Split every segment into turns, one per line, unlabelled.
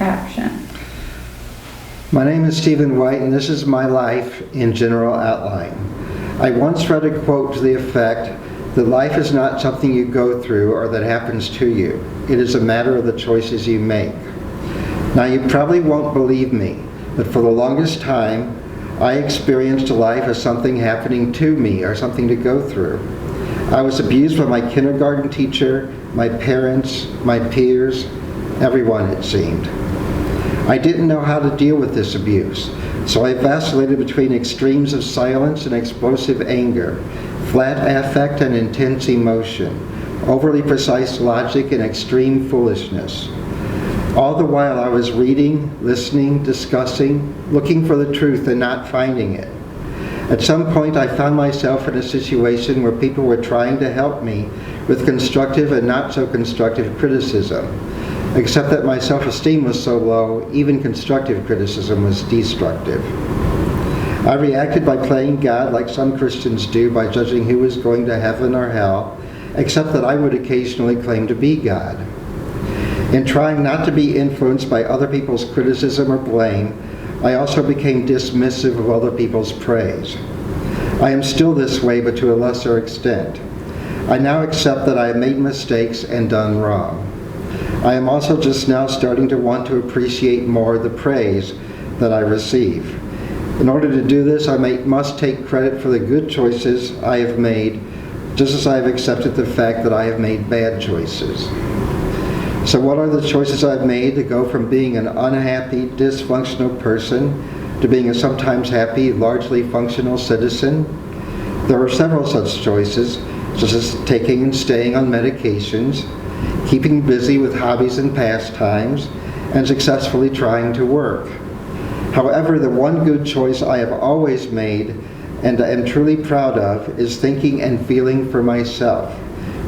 action.
My name is Stephen Whyte, and this is my life in general outline. I once read a quote to the effect that life is not something you go through or that happens to you. It is a matter of the choices you make. Now, you probably won't believe me, but for the longest time, I experienced life as something happening to me or something to go through. I was abused by my kindergarten teacher, my parents, my peers, everyone it seemed. I didn't know how to deal with this abuse, so I vacillated between extremes of silence and explosive anger, flat affect and intense emotion, overly precise logic and extreme foolishness. All the while I was reading, listening, discussing, looking for the truth and not finding it. At some point I found myself in a situation where people were trying to help me with constructive and not so constructive criticism, except that my self-esteem was so low, even constructive criticism was destructive. I reacted by playing God like some Christians do, by judging who was going to heaven or hell, except that I would occasionally claim to be God. In trying not to be influenced by other people's criticism or blame, I also became dismissive of other people's praise. I am still this way, but to a lesser extent. I now accept that I have made mistakes and done wrong. I am also just now starting to want to appreciate more the praise that I receive. In order to do this, I must take credit for the good choices I have made, just as I have accepted the fact that I have made bad choices. So what are the choices I've made to go from being an unhappy, dysfunctional person to being a sometimes happy, largely functional citizen? There are several such choices, such as taking and staying on medications, keeping busy with hobbies and pastimes, and successfully trying to work. However, the one good choice I have always made and am truly proud of is thinking and feeling for myself,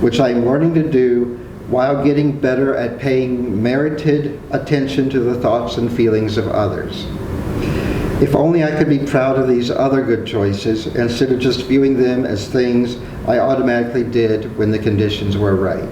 which I am learning to do while getting better at paying merited attention to the thoughts and feelings of others. If only I could be proud of these other good choices instead of just viewing them as things I automatically did when the conditions were right.